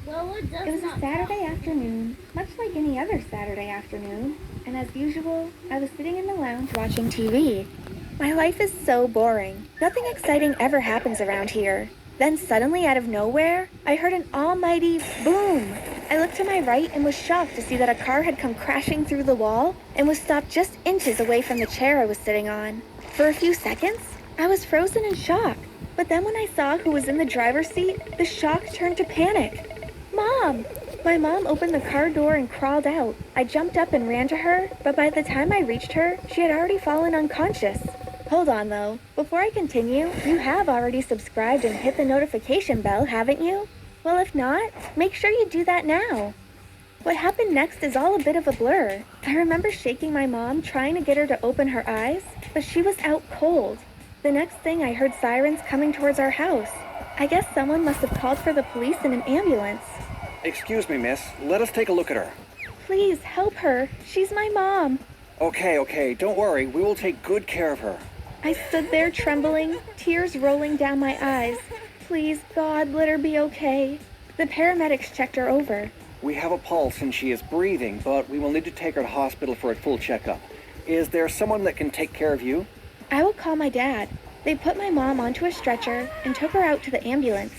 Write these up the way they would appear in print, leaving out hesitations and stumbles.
It was a Saturday afternoon, much like any other Saturday afternoon, and as usual, I was sitting in the lounge watching TV. My life is so boring. Nothing exciting ever happens around here. Then suddenly, out of nowhere, I heard an almighty boom. I looked to my right and was shocked to see that a car had come crashing through the wall and was stopped just inches away from the chair I was sitting on. For a few seconds, I was frozen in shock. But then when I saw who was in the driver's seat, the shock turned to panic. Mom! My mom opened the car door and crawled out. I jumped up and ran to her, but by the time I reached her, she had already fallen unconscious. Hold on though, before I continue, you have already subscribed and hit the notification bell, haven't you? Well, if not, make sure you do that now. What happened next is all a bit of a blur. I remember shaking my mom, trying to get her to open her eyes, but she was out cold. The next thing I heard sirens coming towards our house. I guess someone must have called for the police and an ambulance. Excuse me, miss. Let us take a look at her. Please, help her. She's my mom. Okay. Don't worry. We will take good care of her. I stood there trembling, tears rolling down my eyes. Please, God, let her be okay. The paramedics checked her over. We have a pulse and she is breathing, but we will need to take her to hospital for a full checkup. Is there someone that can take care of you? I will call my dad. They put my mom onto a stretcher and took her out to the ambulance.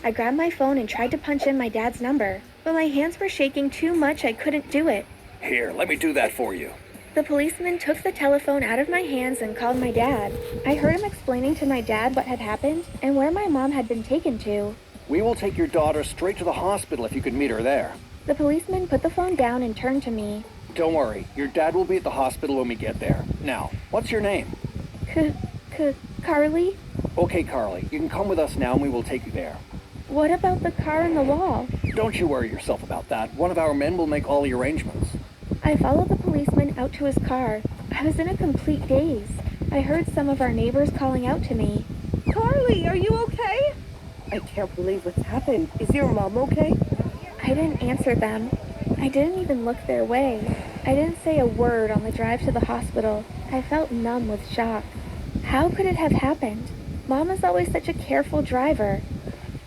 I grabbed my phone and tried to punch in my dad's number, but my hands were shaking too much I couldn't do it. Here, let me do that for you. The policeman took the telephone out of my hands and called my dad. I heard him explaining to my dad what had happened and where my mom had been taken to. We will take your daughter straight to the hospital if you could meet her there. The policeman put the phone down and turned to me. Don't worry, your dad will be at the hospital when we get there. Now, what's your name? Carly? Okay, Carly, you can come with us now and we will take you there. What about the car and the wall? Don't you worry yourself about that. One of our men will make all the arrangements. I followed the policeman out to his car. I was in a complete daze. I heard some of our neighbors calling out to me. Carly, are you okay? I can't believe what's happened. Is your mom okay? I didn't answer them. I didn't even look their way. I didn't say a word on the drive to the hospital. I felt numb with shock. How could it have happened? Mom is always such a careful driver.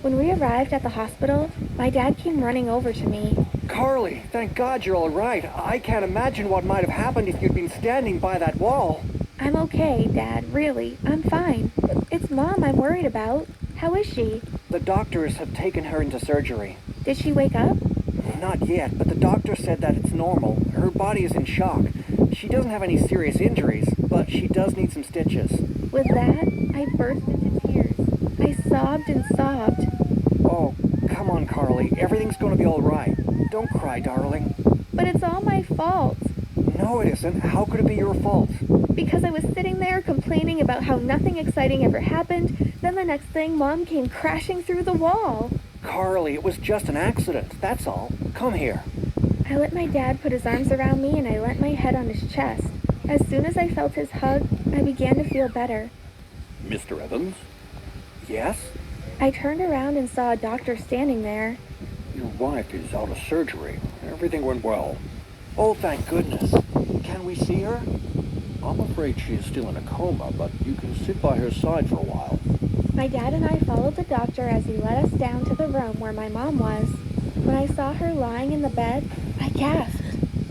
When we arrived at the hospital, my dad came running over to me. Carly, thank God you're all right. I can't imagine what might have happened if you'd been standing by that wall. I'm okay, Dad, really. I'm fine. It's Mom I'm worried about. How is she? The doctors have taken her into surgery. Did she wake up? Not yet, but the doctor said that it's normal. Her body is in shock. She doesn't have any serious injuries, but she does need some stitches. With that, I burst into tears. I sobbed and sobbed. Oh, come on, Carly. Everything's going to be all right. Don't cry, darling. But it's all my fault. No, it isn't. How could it be your fault? Because I was sitting there complaining about how nothing exciting ever happened, then the next thing, Mom came crashing through the wall. Carly, it was just an accident. That's all. Come here. I let my dad put his arms around me and I leant my head on his chest. As soon as I felt his hug, I began to feel better. Mr. Evans? Yes? I turned around and saw a doctor standing there. Your wife is out of surgery. Everything went well. Oh, thank goodness. Can we see her? I'm afraid she is still in a coma, but you can sit by her side for a while. My dad and I followed the doctor as he led us down to the room where my mom was. When I saw her lying in the bed, I gasped.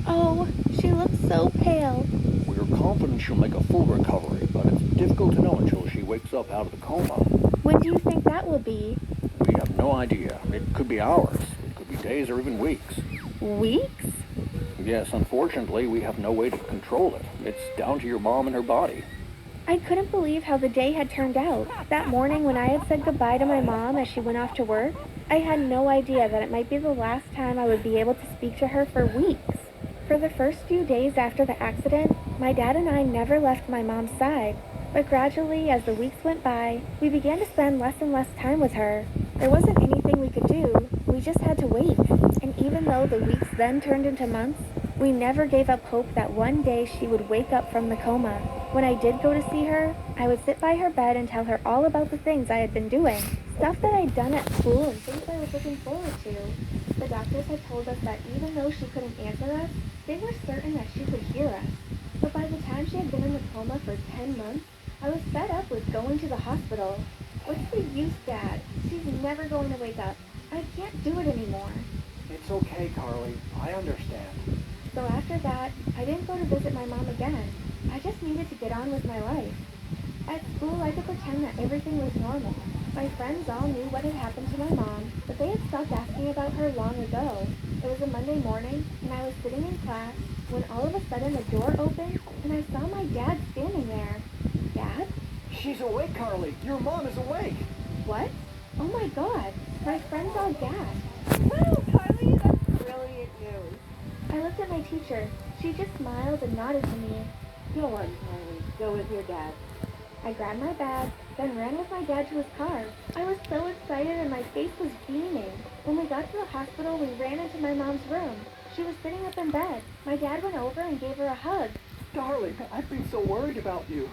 Oh, she looked so pale. We're confident she'll make a full recovery, but it's difficult to know until she wakes up out of the coma. When do you think that will be? We have no idea. It could be hours. It could be days or even weeks. Weeks? Yes, unfortunately, we have no way to control it. It's down to your mom and her body. I couldn't believe how the day had turned out. That morning when I had said goodbye to my mom as she went off to work, I had no idea that it might be the last time I would be able to speak to her for weeks. For the first few days after the accident, my dad and I never left my mom's side. But gradually, as the weeks went by, we began to spend less and less time with her. There wasn't anything we could do. We just had to wait. And even though the weeks then turned into months, we never gave up hope that one day she would wake up from the coma. When I did go to see her, I would sit by her bed and tell her all about the things I had been doing. Stuff that I'd done at school and things I was looking forward to. The doctors had told us that even though she couldn't answer us, they were certain that she could hear us. But by the time she had been in the coma for 10 months, I was fed up with going to the hospital. What's the use, Dad? She's never going to wake up. I can't do it anymore. It's okay, Carly. I understand. So after that, I didn't go to visit my mom again. I just needed to get on with my life. At school, I could pretend that everything was normal. My friends all knew what had happened to my mom, but they had stopped asking about her long ago. It was a Monday morning, and I was sitting in class when all of a sudden the door opened, and I saw my dad standing there. Dad? She's awake, Carly. Your mom is awake. What? Oh my god. My friends all gasped. Wow, Carly, that's brilliant news. I looked at my teacher. She just smiled and nodded to me. Go on, Carly. Go with your dad. I grabbed my bag, then ran with my dad to his car. I was so excited and my face was beaming. When we got to the hospital, we ran into my mom's room. She was sitting up in bed. My dad went over and gave her a hug. Darling, I've been so worried about you.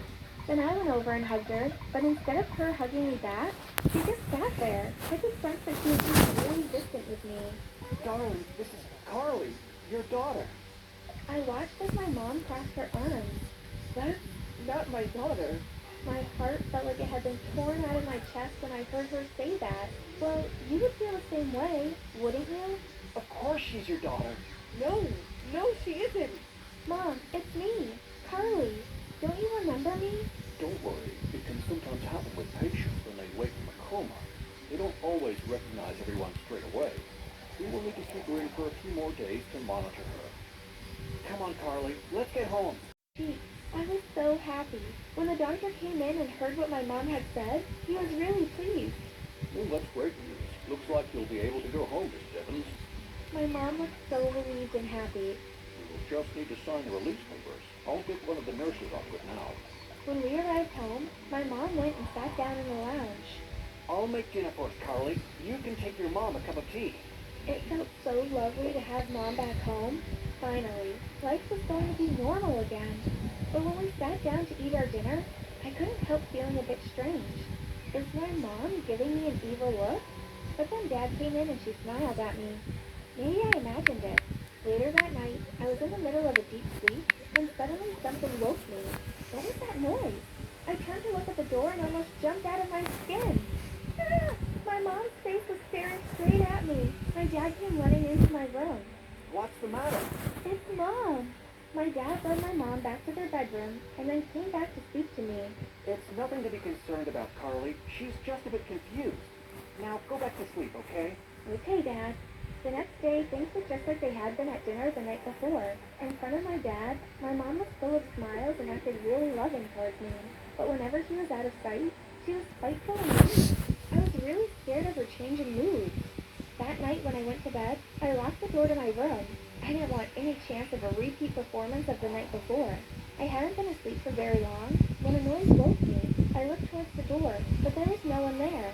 Then I went over and hugged her, but instead of her hugging me back, she just sat there. I could sense that she was being really distant with me. Darling, this is Carly, your daughter. I watched as my mom crossed her arms. That's not my daughter. My heart felt like it had been torn out of my chest when I heard her say that. Well, you would feel the same way, wouldn't you? Of course she's your daughter. No, she isn't. Mom, it's me, Carly. Don't you remember me? Don't worry, it can sometimes happen with patients when they wake from a coma. They don't always recognize everyone straight away. We will need to keep her in for a few more days to monitor her. Come on, Carly. Let's get home. Gee, I was so happy. When the doctor came in and heard what my mom had said, he was really pleased. Well, that's great news. Looks like you'll be able to go home, Miss Evans. My mom looked so relieved and happy. We will just need to sign the release papers. I'll get one of the nurses on it now. When we arrived home, my mom went and sat down in the lounge. I'll make dinner for us, Carly. You can take your mom a cup of tea. It felt so lovely to have Mom back home. Finally, life was going to be normal again. But when we sat down to eat our dinner, I couldn't help feeling a bit strange. Is my mom giving me an evil look? But then Dad came in and she smiled at me. Maybe I imagined it. Later that night, I was in the middle of a deep sleep when suddenly something woke me. What was that noise? I turned to look at the door and almost jumped out of my skin. Ah! My mom's face was staring straight at me. My dad came running into my room. What's the matter? It's Mom. My dad led my mom back to their bedroom and then came back to speak to me. It's nothing to be concerned about, Carly. She's just a bit confused. Now, go back to sleep, okay? Okay, Dad. The next day, things were just like they had been at dinner the night before. In front of my dad, my mom was full of smiles and acted really loving towards me. But whenever he was out of sight, she was spiteful and mean. I was really scared of her changing mood. That night when I went to bed, I locked the door to my room. I didn't want any chance of a repeat performance of the night before. I hadn't been asleep for very long when a noise woke me. I looked towards the door, but there was no one there.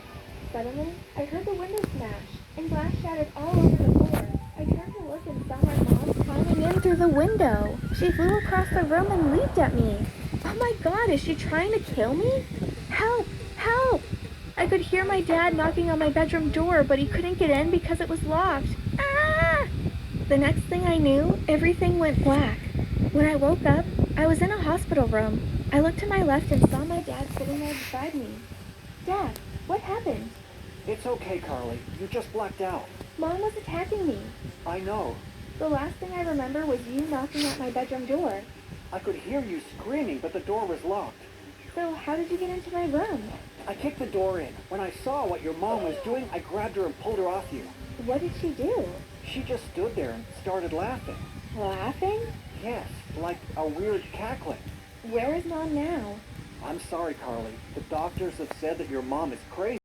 Suddenly, I heard the window smash, and glass shattered all over the floor. I turned to look and saw my mom climbing in through the window. She flew across the room and leaped at me. Oh my god, is she trying to kill me? Help! Help! I could hear my dad knocking on my bedroom door, but he couldn't get in because it was locked. Ah! The next thing I knew, everything went black. When I woke up, I was in a hospital room. I looked to my left and saw my dad sitting there beside me. Dad, what happened? It's okay, Carly. You just blacked out. Mom was attacking me. I know. The last thing I remember was you knocking at my bedroom door. I could hear you screaming, but the door was locked. So how did you get into my room? I kicked the door in. When I saw what your mom was doing, I grabbed her and pulled her off you. What did she do? She just stood there and started laughing. Laughing? Yes, like a weird cackling. Where is Mom now? I'm sorry, Carly. The doctors have said that your mom is crazy.